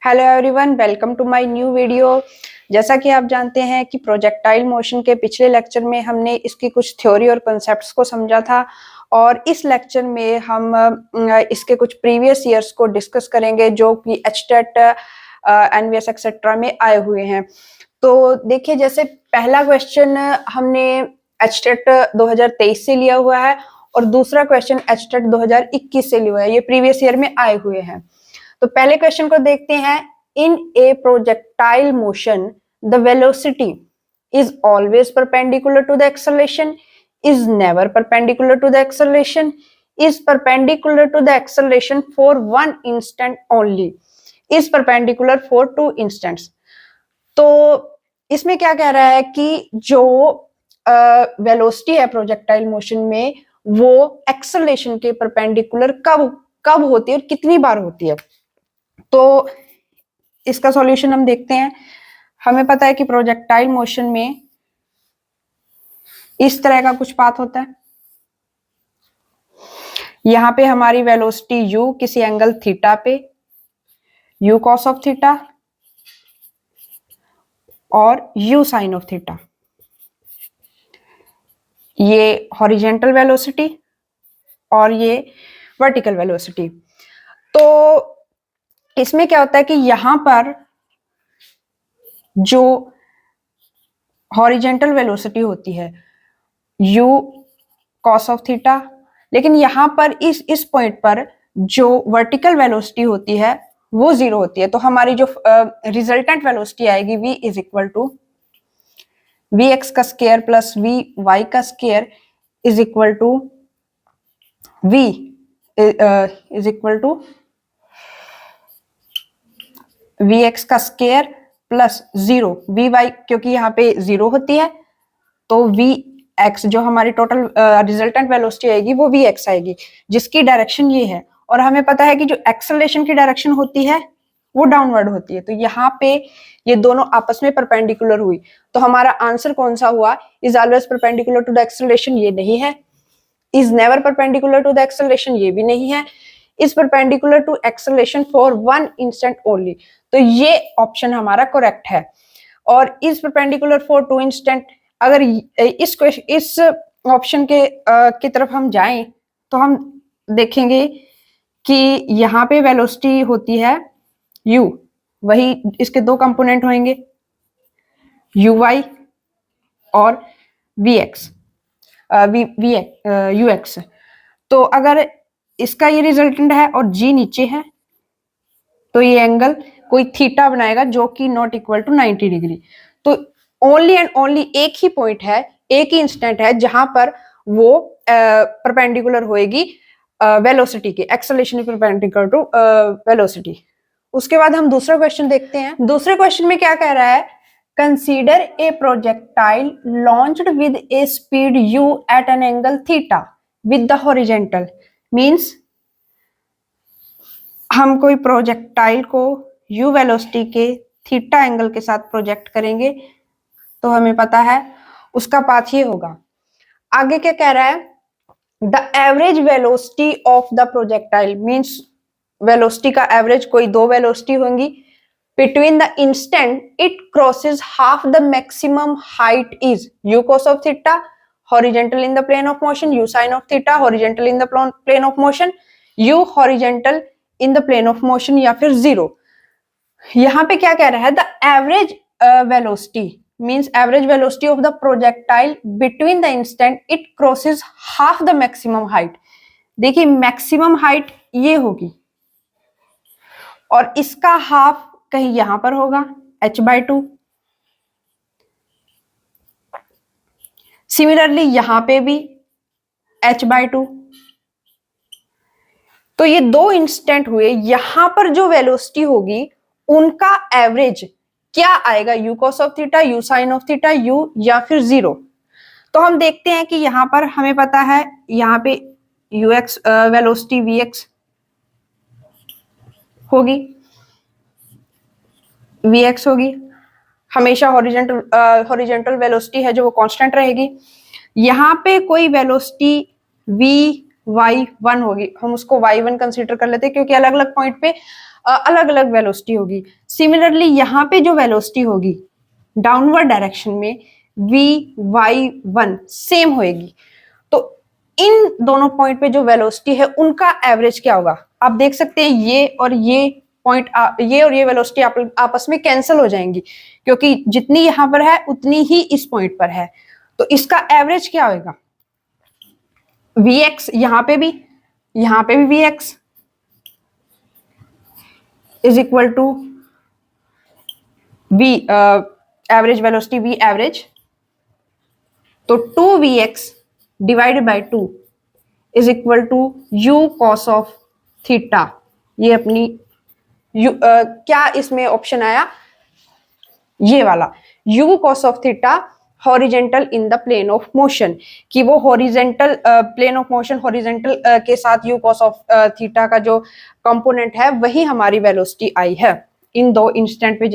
Hello everyone, welcome to my new video. जैसा कि आप जानते हैं कि प्रोजेक्टाइल मोशन के पिछले लेक्चर में हमने इसकी कुछ थ्योरी और कॉन्सेप्ट्स को समझा था और इस लेक्चर में हम इसके कुछ प्रीवियस ईयर्स को डिस्कस करेंगे जो कि एचटेट, एनवीएस एक्सेट्रा में आए हुए हैं। तो देखिए, जैसे पहला क्वेश्चन हमने एचटेट 2023 से लिया हुआ है और दूसरा क्वेश्चन एचटेट 2021 से लिया हुआ है। ये प्रीवियस ईयर में आए हुए हैं। तो पहले क्वेश्चन को देखते हैं। In a projectile motion the velocity is always perpendicular to the acceleration, is never perpendicular to the acceleration, is perpendicular to the acceleration for one instant only, is perpendicular for two instants. तो इसमें क्या कह रहा है कि जो velocity है projectile motion में वो एक्सेलरेशन के परपेंडिकुलर कब होती है और कितनी बार होती है। तो इसका सॉल्यूशन हम देखते हैं। हमें पता है कि प्रोजेक्टाइल मोशन में इस तरह का कुछ पाथ होता है। यहां पे हमारी वेलोसिटी u किसी एंगल थीटा पे, u cos ऑफ थीटा और u sin ऑफ थीटा, ये हॉरिजेंटल वेलोसिटी और ये वर्टिकल वेलोसिटी। तो इसमें क्या होता है कि यहां पर जो हॉरिजेंटल वेलोसिटी होती है u cos ऑफ थीटा, लेकिन यहां पर इस पॉइंट पर जो वर्टिकल वेलोसिटी होती है वो जीरो होती है। तो हमारी जो रिजल्टेंट वेलोसिटी आएगी v is equal to V X का स्क्वायर प्लस वी वाई का square is equal to v is equal to V X का square plus zero V Y, क्योंकि यहाँ पे जीरो होती है तो वी एक्स जो हमारी टोटल रिजल्टेंट वेलोसिटी आएगी वो वी एक्स आएगी, जिसकी डायरेक्शन ये है। और हमें पता है कि जो एक्सेलरेशन की डायरेक्शन होती है वो डाउनवर्ड होती है। तो यहाँ पे ये दोनों आपस में परपेंडिकुलर हुई, तो हमारा आंसर कौन सा हुआ? Is always perpendicular to the acceleration, ये नहीं है। Is never perpendicular to the acceleration, ये भी नहीं है। Is perpendicular to acceleration for one instant only, तो ये ऑप्शन हमारा करेक्ट है। और is perpendicular for two instant, अगर इस ऑप्शन के की तरफ हम जाएं तो हम देखेंगे कि यहाँ पे वेलोसिटी होती है u, वही इसके दो कंपोनेंट होंगे uy और vx ux। तो अगर इसका ये रिजल्टेंट है और g नीचे है तो ये एंगल कोई थीटा बनाएगा जो कि नॉट इक्वल टू 90 डिग्री। तो ओनली एंड ओनली एक ही पॉइंट है, एक ही इंस्टेंट है जहां पर वो परपेंडिकुलर होएगी वेलोसिटी के, एक्सेलरेशन परपेंडिकुलर टू वेलोसिटी। उसके बाद हम दूसरा क्वेश्चन देखते हैं। दूसरे क्वेश्चन में क्या कह रहा है? Consider a projectile launched with a speed u at an angle theta with the horizontal. Means हम कोई प्रोजेक्टाइल को u वेलोसिटी के थीटा एंगल के साथ प्रोजेक्ट करेंगे तो हमें पता है उसका पाथ ये होगा। आगे क्या कह रहा है? The average velocity of the projectile, means velocity का एवरेज, कोई दो वेलोसिटी होंगी, between the instant it crosses half the maximum height is u cos of theta horizontal in the plane of motion, u sin of theta horizontal in the plane of motion, u horizontal in the plane of motion या फिर zero. यहां पे क्या कह रहा है? The average velocity means average velocity of the projectile between the instant it crosses half the maximum height. देखिए, maximum height ये होगी और इसका हाफ कहीं यहां पर होगा h/2। सिमिलरली यहां पे भी h/2। तो ये दो इंस्टेंट हुए, यहां पर जो वेलोसिटी होगी उनका एवरेज क्या आएगा? u cos of theta, u sin of theta, u या फिर जीरो। तो हम देखते हैं कि यहां पर हमें पता है यहां पे ux वेलोसिटी vx होगी, vx होगी, हमेशा हॉरिजेंटल वेलोसिटी है जो वो कांस्टेंट रहेगी। यहां पे कोई वेलोसिटी v y1 होगी, हम उसको y1 कंसीडर कर लेते हैं क्योंकि अलग अलग पॉइंट पे अलग अलग वेलोसिटी होगी। सिमिलरली यहाँ पे जो वेलोसिटी होगी डाउनवर्ड डायरेक्शन में vy1 सेम होएगी। तो इन दोनों पॉइंट पे जो वेलोसिटी है उनका एवरेज क्या होगा? आप देख सकते हैं ये और ये पॉइंट, ये और ये वेलोसिटी आपस में कैंसिल हो जाएंगी, क्योंकि जितनी यहां पर है उतनी ही इस पॉइंट पर है। तो इसका एवरेज क्या होगा? vx, यहां पे भी vx is equal to v average velocity v average, तो 2vx divided by 2 is equal to u cos of theta. ये अपनी क्या इसमें ऑप्शन आया? ये वाला u cos of theta horizontal in the plane of motion, कि वो horizontal plane of motion horizontal के साथ u cos ऑफ थीटा का जो कंपोनेंट है वही हमारी वेलोसिटी आई है इन दो इंस्टेंट पे,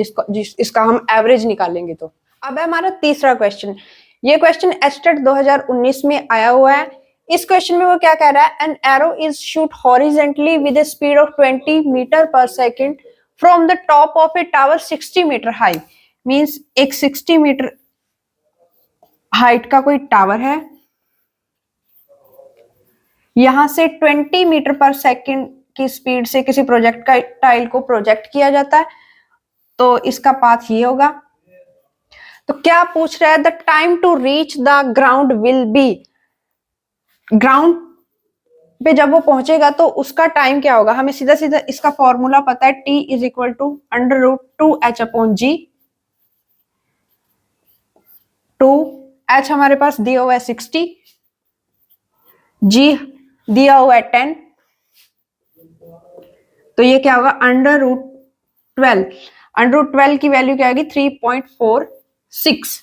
इसका हम एवरेज निकालेंगे। तो अब है हमारा तीसरा क्वेश्चन। ये क्वेश्चन एस्टेट 2019 में आया हुआ है। इस क्वेश्चन में वो क्या कह रहा है? An arrow is shoot horizontally with a speed of 20 metre per second from the top of a tower 60 metre high. Means एक 60 मीटर हाइट का कोई टावर है, यहां से 20 मीटर पर सेकेंड की स्पीड से किसी प्रोजेक्ट का टाइल को प्रोजेक्ट किया जाता है, तो इसका पाथ ये होगा। तो क्या पूछ रहा है? The time to reach the ground will be, ground पे जब वो पहुंचेगा तो उसका टाइम क्या होगा? हमें सीधा सीधा इसका फॉर्मूला पता है, t is equal to √2h upon g। 2h हमारे पास दिया हुआ है 60, g दिया हुआ है 10, तो ये क्या होगा? √12। √12 की वैल्यू क्या होगी? 3.46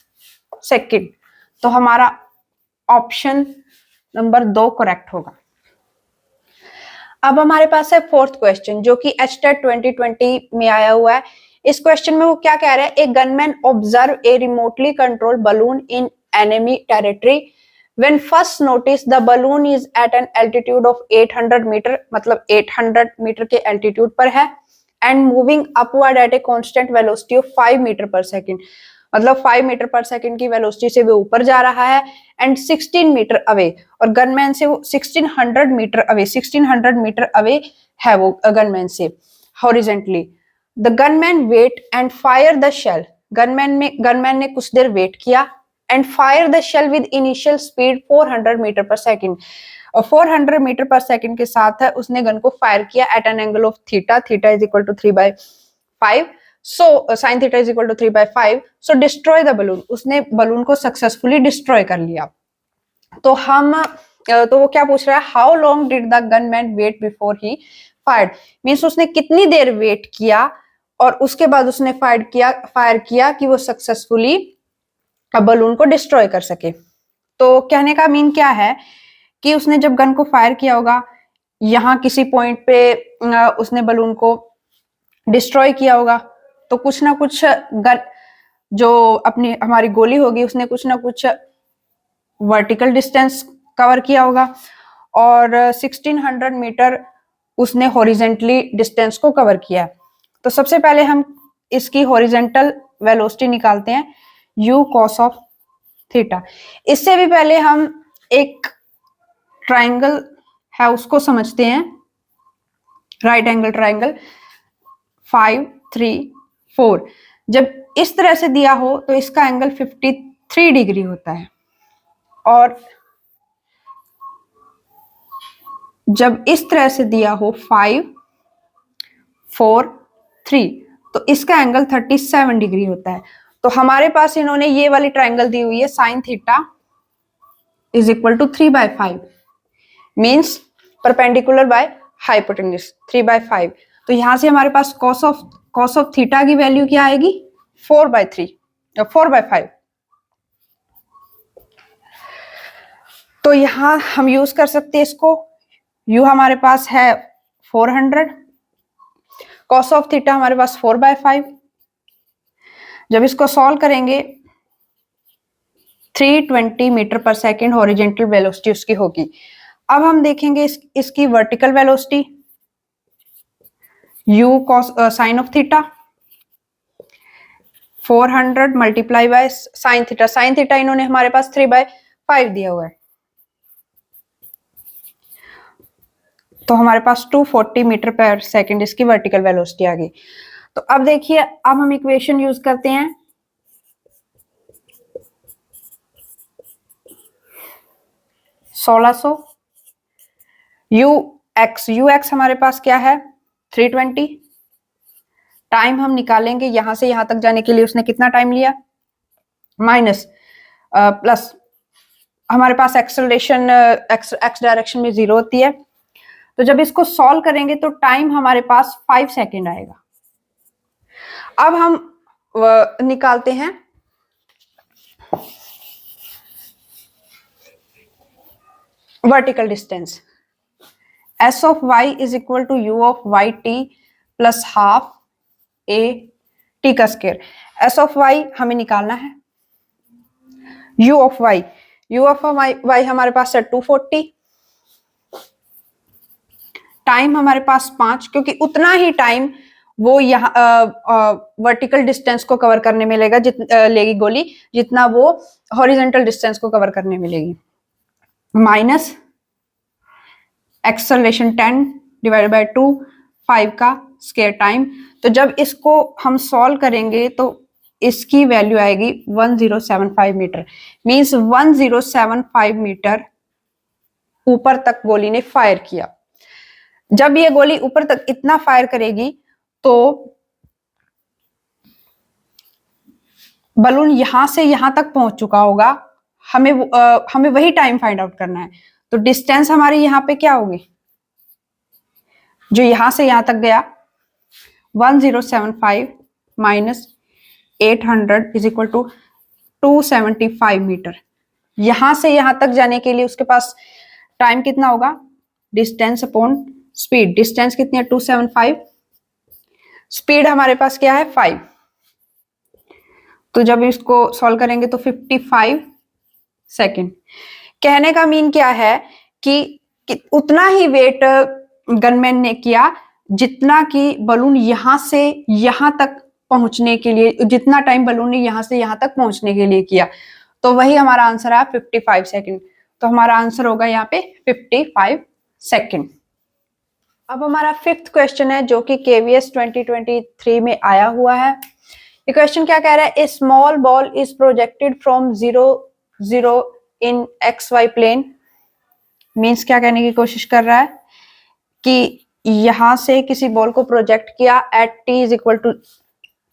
सेकेंड। तो हमारा ऑप्शन नंबर 2 करेक्ट होगा। अब हमारे पास है फोर्थ क्वेश्चन जो कि एचटेट 2020 में आया हुआ है। इस क्वेश्चन में वो क्या कह रहा है? A gunman observe a remotely controlled balloon in enemy territory when first notice the balloon is at an altitude of 800 metre, मतलब 800 मीटर के एल्टीट्यूड पर है, and moving upward at a constant velocity of 5 metre per second, मतलब 5 metre per second की velocity से वो ऊपर जा रहा है, एंड 16 मीटर अवे, और गनमैन से वो 1600 मीटर अवे है वो गनमैन से horizontally. The gunman wait and fire the shell, gunman ने कुछ देर वेट किया and fire the shell with initial speed 400 metre per second, और 400 मीटर पर सेकेंड के साथ है उसने गन को फायर किया at an angle of theta, theta is equal to 3/5, so sine theta is equal to 3/5, so destroy the balloon, उसने balloon को successfully destroy कर लिया। तो वो क्या पूछ रहा है? How long did the gunman wait before he fired, means उसने कितनी देर वेट किया और उसके बाद उसने फायर किया कि वो सक्सेसफुली बलून को डिस्ट्रॉय कर सके। तो कहने का मीन क्या है कि उसने जब गन को फायर किया होगा, यहाँ किसी पॉइंट पे उसने बलून को डिस्ट्रॉय किया होगा, तो कुछ ना कुछ गन जो अपनी हमारी गोली होगी उसने कुछ ना कुछ वर्टिकल डिस्टेंस कवर किया होगा, और 1600 मीटर उसने हॉरिजेंटली डिस्टेंस को कवर किया। तो सबसे पहले हम इसकी हॉरिजेंटल वेलोसिटी निकालते हैं, u cos ऑफ थीटा। इससे भी पहले हम एक ट्राइंगल है उसको समझते हैं, राइट एंगल ट्राइंगल 5, 3, 4। जब इस तरह से दिया हो तो इसका एंगल 53 डिग्री होता है, और जब इस तरह से दिया हो 5, 4, 3, तो इसका एंगल 37 डिग्री होता है। तो हमारे पास इन्होंने ये वाली ट्राइंगल दी हुई है, sine theta is equal to 3/5, means perpendicular by hypotenuse 3/5। तो यहां से हमारे पास कॉस ऑफ थीटा की वैल्यू क्या आएगी? 4/5। तो यहां हम यूज कर सकते हैं इसको, u हमारे पास है 400, कॉस ऑफ थीटा हमारे पास 4/5। जब इसको सॉल्व करेंगे 320 metre per second horizontal velocity उसकी होगी। अब हम देखेंगे इसकी vertical velocity, u cos sine of theta 400 multiply by sine theta. Sine theta इन्होंने हमारे पास 3/5 दिया हुआ है, तो हमारे पास 240 मीटर पर सेकंड इसकी वर्टिकल वेलोसिटी आ गई। तो अब देखिए, अब हम इक्वेशन यूज करते हैं। ux हमारे पास क्या है 320। टाइम हम निकालेंगे, यहां से यहां तक जाने के लिए उसने कितना टाइम लिया, माइनस प्लस हमारे पास एक्सेलरेशन एक्स डायरेक्शन में 0 होती है, तो जब इसको सॉल्व करेंगे तो टाइम हमारे पास 5 सेकेंड आएगा। अब हम निकालते हैं vertical distance. s of y is equal to u of y t plus half a t का स्क्वायर। s ऑफ y हमें निकालना है, u ऑफ y हमारे पास है 240, टाइम हमारे पास 5, क्योंकि उतना ही टाइम वो यहाँ वर्टिकल डिस्टेंस को कवर करने में लेगी गोली जितना वो हॉरिजॉन्टल डिस्टेंस को कवर करने में लेगी, माइनस एक्सेलरेशन 10 डिवाइडेड बाय 2, 5 का स्क्वायर टाइम। तो जब इसको हम सॉल्व करेंगे तो इसकी वैल्यू आएगी 1075 मीटर, मींस 1075 मीटर ऊपर तक गोली ने फायर किया। जब ये गोली ऊपर तक इतना फायर करेगी तो बलून यहां से यहां तक पहुंच चुका होगा, हमें वही टाइम फाइंड आउट करना है। तो डिस्टेंस हमारी यहाँ पे क्या होगी, जो यहां से यहां तक गया 1075 minus 800 is equal to 275 metre. यहां से यहां तक जाने के लिए उसके पास टाइम कितना होगा, डिस्टेंस अपॉन स्पीड। डिस्टेंस कितनी है 275, स्पीड हमारे पास क्या है 5, तो जब इसको सॉल्व करेंगे तो 55 सेकेंड। कहने का मीन क्या है कि उतना ही वेट गनमैन ने किया जितना कि बलून यहां से यहां तक पहुंचने के लिए, जितना टाइम बलून ने यहां से यहां तक पहुंचने के लिए किया, तो वही हमारा आंसर है 55 सेकेंड। तो हमारा आंसर होगा यहाँ पे 55 सेकेंड। अब हमारा 5th क्वेश्चन है जो कि KVS 2023 में आया हुआ है। ये क्वेश्चन क्या कह रहा है, a small ball is projected from 0 in XY plane. Means क्या कहने की कोशिश कर रहा है कि यहां से किसी बॉल को प्रोजेक्ट किया at t is equal to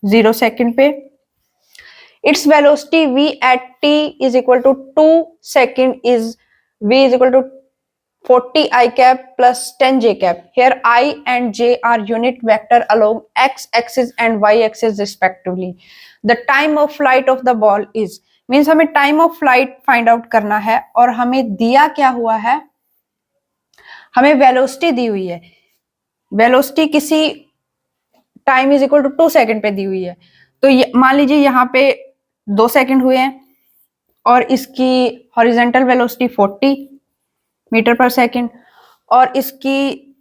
0 second पे। Its velocity v at t is equal to 2 second is v is equal to 40 I cap plus 10 J cap. Here I and J are unit vector along x axis and y axis respectively. The time of flight of the ball is, means हमें time of flight find out करना है, और हमें दिया क्या हुआ है, हमें वेलोसिटी दी हुई है। वेलोसिटी किसी time is equal to 2 second पे दी हुई है। तो मान लीजिए यहाँ पे 2 सेकेंड हुए हैं और इसकी horizontal velocity 40 metre per second और इसकी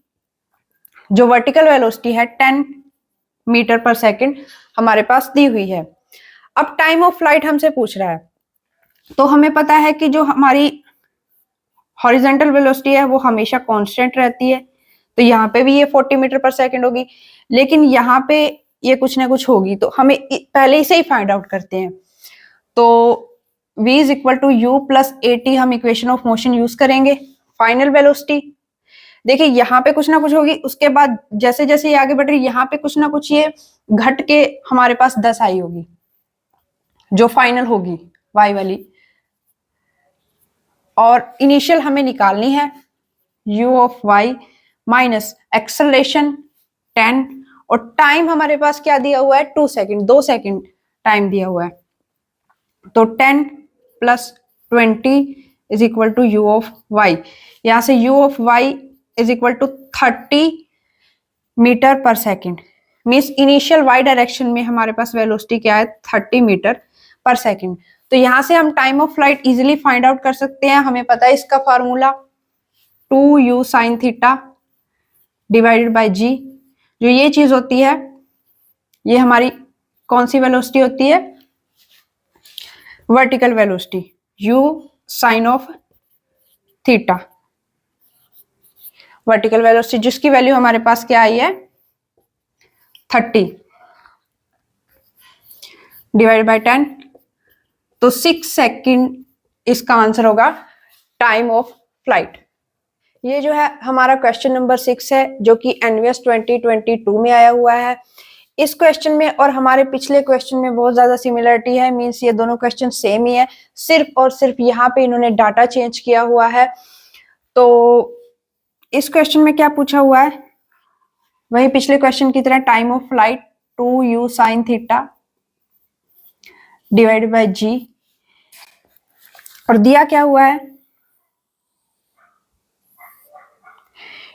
जो वर्टिकल वेलोसिटी है 10 मीटर पर सेकेंड हमारे पास दी हुई है। अब टाइम ऑफ फ्लाइट हमसे पूछ रहा है, तो हमें पता है कि जो हमारी हॉरिजॉन्टल वेलोसिटी है वो हमेशा कांस्टेंट रहती है, तो यहाँ पे भी ये 40 मीटर पर सेकेंड होगी, लेकिन यहाँ पे ये कुछ ना कुछ होगी, तो हमें पहले इसे ही फाइंड आउट करते हैं। तो v is equal to u plus AT हम इक्वेशन ऑफ मोशन यूज करेंगे। फाइनल वेलोसिटी देखिए यहाँ पे कुछ ना कुछ होगी, उसके बाद जैसे जैसे ये आगे बढ़ रही यहाँ पे कुछ ना कुछ ये घट के हमारे पास 10 आई होगी जो फाइनल होगी y वाली, और इनिशियल हमें निकालनी है u of y minus acceleration 10 और टाइम हमारे पास क्या दिया हुआ है 2 सेकेंड, 2 सेकेंड टाइम दिया हुआ है, तो 10 plus 20 is equal to u of y। यहां से u of y is equal to 30 metre per second, means initial y direction में हमारे पास वेलोसिटी क्या है 30 मीटर पर सेकेंड। तो यहां से हम time of flight easily find out कर सकते हैं। हमें पता है इसका formula 2u sine theta divided by g, जो ये चीज होती है ये हमारी कौन सी वेलोसिटी होती है? Vertical velocity, u sine of theta. Vertical velocity जिसकी वैल्यू हमारे पास क्या आई है? 30 डिवाइड बाय 10, तो 6 सेकंड इसका आंसर होगा टाइम ऑफ फ्लाइट। ये जो है हमारा क्वेश्चन नंबर 6 है जो कि एनवीएस 2022 में आया हुआ है। इस क्वेश्चन में और हमारे पिछले क्वेश्चन में बहुत ज्यादा सिमिलरिटी है, मींस ये दोनों क्वेश्चन सेम ही है, सिर्फ और सिर्फ यहाँ पे इन्होंने डाटा चेंज किया हुआ है। तो इस क्वेश्चन में क्या पूछा हुआ है? वही पिछले क्वेश्चन की तरह time of flight 2u sine theta divided by g, और दिया क्या हुआ है?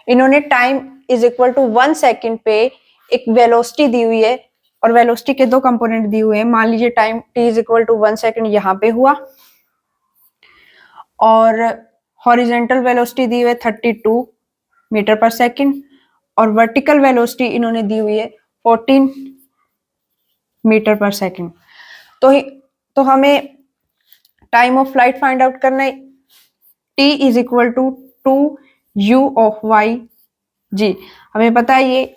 इन्होंने time is equal to 1 second पे एक वेलोसिटी दी हुई है, और वेलोसिटी के दो कंपोनेंट दिए हुए हैं। मान लीजिए time t is equal to 1 second यहाँ पे हुआ, और हॉरिजेंटल वेलोसिटी दी हुई है 32 मीटर पर सेकेंड, और वर्टिकल वेलोसिटी इन्होंने दी हुई है 14 मीटर पर सेकेंड। तो हमें time of flight find out करना है। t is equal to 2u of y g, हमें पता है ये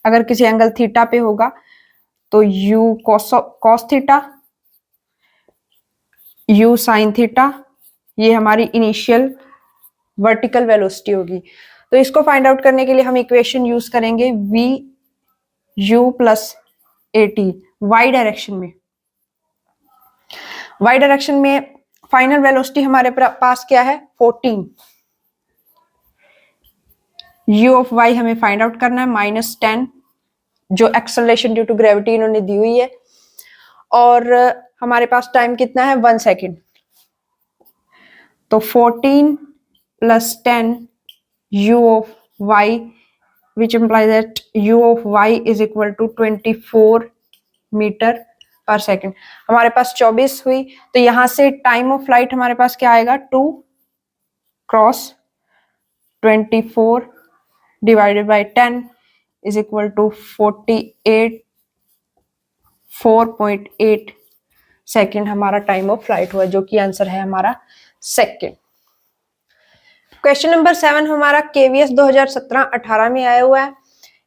अगर किसी एंगल थीटा पे होगा तो u cos theta, u sine theta, ये हमारी इनिशियल वर्टिकल वेलोसिटी होगी। तो इसको फाइंड आउट करने के लिए हम इक्वेशन यूज करेंगे v u plus at y direction में। y डायरेक्शन में फाइनल वेलोसिटी हमारे पास क्या है? 14। u ऑफ y हमें फाइंड आउट करना है -10, जो एक्सेलरेशन ड्यू टू ग्रेविटी इन्होंने दी हुई है, और हमारे पास टाइम कितना है? 1 सेकेंड। तो 14 plus 10 u of y which implies that u of y is equal to 24 metre per second. हमारे पास 24 हुई, तो यहां से टाइम ऑफ फ्लाइट हमारे पास क्या आएगा? 2 cross 24 divided by 10 is equal to 4.8 second हमारा टाइम ऑफ फ्लाइट हुआ, जो कि आंसर है हमारा सेकेंड। क्वेश्चन नंबर 7 हमारा केवीएस 2017-18 में आया हुआ है।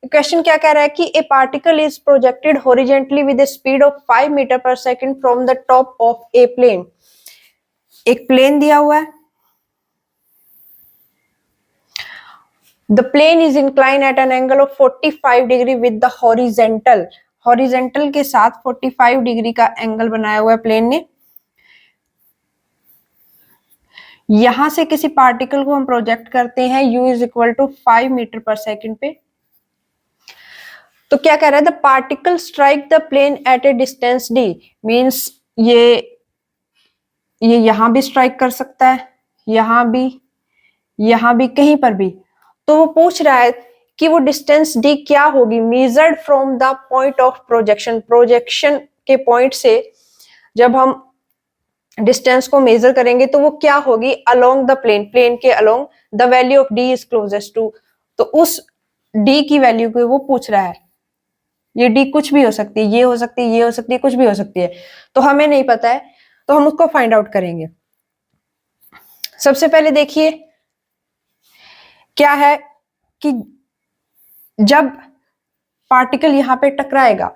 क्वेश्चन क्या कह रहा है कि a particle is projected horizontally with a speed of 5 metre per second from the top of a plane. एक प्लेन दिया हुआ है, the plane is incline at an angle of 45 degree with the horizontal. Horizontal के साथ 45 degree का angle बनाया हुआ है प्लेन ने। यहां से किसी पार्टिकल को हम प्रोजेक्ट करते हैं u is equal to 5 metre per second पे। तो क्या कह रहा है? The particle strike the plane at a distance d, मींस ये यहां भी स्ट्राइक कर सकता है, यहां भी, कहीं पर भी। तो वो पूछ रहा है कि वो डिस्टेंस d क्या होगी? Measured from the point of projection. Projection के पॉइंट से जब हम डिस्टेंस को मेजर करेंगे तो वो क्या होगी? अलोंग द प्लेन, प्लेन के along the value of d is closest to. तो उस d की वैल्यू को वो पूछ रहा है। ये d कुछ भी हो सकती है, ये हो सकती है, ये हो सकती है, कुछ भी हो सकती है। तो हमें नहीं पता है, तो हम उसको फाइंड आउट करेंगे। सबसे पहले देखिए क्या है कि जब पार्टिकल यहां पे टकराएगा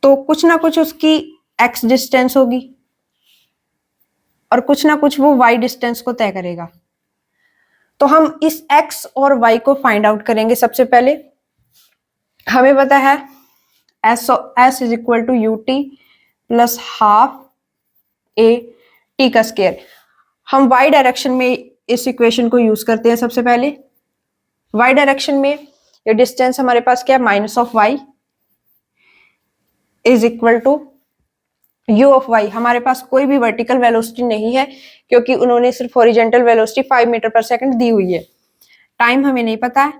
तो कुछ ना कुछ उसकी x डिस्टेंस होगी, और कुछ ना कुछ वो y डिस्टेंस को तय करेगा। तो हम इस x और y को फाइंड आउट करेंगे। सबसे पहले हमें पता है s is equal to ut plus half a t का स्क्वायर। हम y डायरेक्शन में इस इक्वेशन को यूज करते हैं। सबसे पहले y डायरेक्शन में ये डिस्टेंस हमारे पास क्या है? Minus of y is equal to u of y। हमारे पास कोई भी वर्टिकल वेलोसिटी नहीं है क्योंकि उन्होंने सिर्फ horizontal velocity 5 metre per second दी हुई है। टाइम हमें नहीं पता है,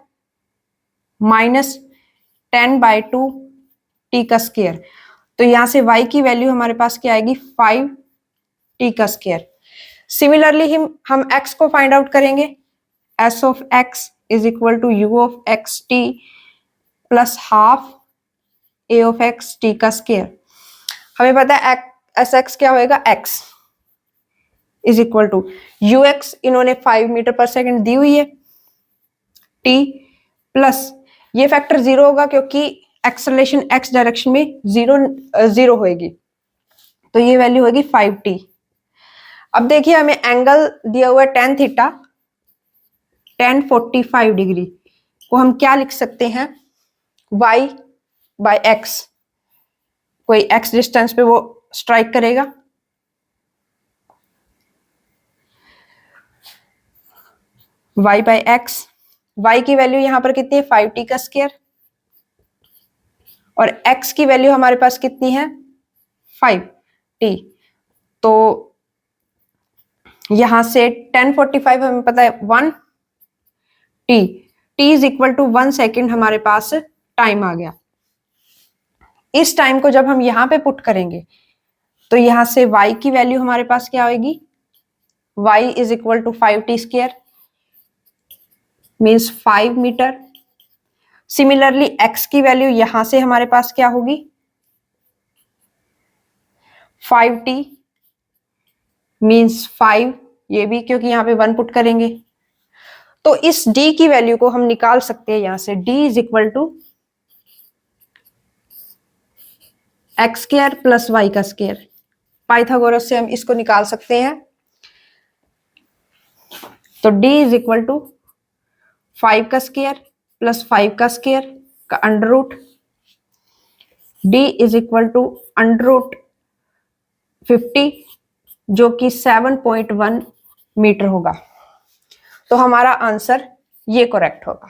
-10/2 t का स्क्वायर। तो यहां से y की वैल्यू हमारे पास क्या आएगी? 5 t का स्क्वायर। सिमिलरली हम x को फाइंड आउट करेंगे। s of x is equal to u of x t plus half a of x t का स्क्वायर। हमें पता है एस एक्स क्या होएगा, x is equal to u x, इन्होंने 5 मीटर पर सेकेंड दी हुई है, टी प्लस ये फैक्टर 0 होगा क्योंकि एक्सेलरेशन एक्स डायरेक्शन में जीरो होएगी, तो ये वैल्यू होगी 5t। अब देखिए हमें एंगल दिया हुआ है tan थीटा, tan 45 डिग्री को हम क्या लिख सकते हैं, y बाय x, कोई x डिस्टेंस पे वो स्ट्राइक करेगा, y बाय x, y की वैल्यू यहां पर कितनी है 5t का स्क्वायर, और x की वैल्यू हमारे पास कितनी है 5t। तो यहां से tan 45 हमें पता है 1t, t is equal to 1 second हमारे पास टाइम आ गया। इस टाइम को जब हम यहां पे पुट करेंगे तो यहां से y की वैल्यू हमारे पास क्या आएगी, y is equal to 5t square means 5 metre. Similarly x की वैल्यू यहां से हमारे पास क्या होगी 5t मीन्स 5, ये भी क्योंकि यहां पे 1 पुट करेंगे। तो इस d की वैल्यू को हम निकाल सकते हैं यहां से, d is equal to x square plus y का स्क्वायर। पाइथागोरस से हम इसको निकाल सकते हैं, तो d इज इक्वल टू 5 का स्क्वायर प्लस 5 का स्क्वायर का under root, d is equal to under root 50 जो कि 7.1 मीटर होगा। तो हमारा आंसर ये करेक्ट होगा।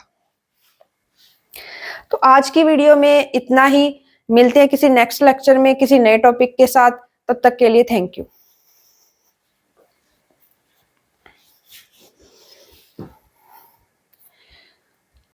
तो आज की वीडियो में इतना ही, मिलते हैं किसी नेक्स्ट लेक्चर में किसी नए टॉपिक के साथ, तब तक के लिए थैंक यू।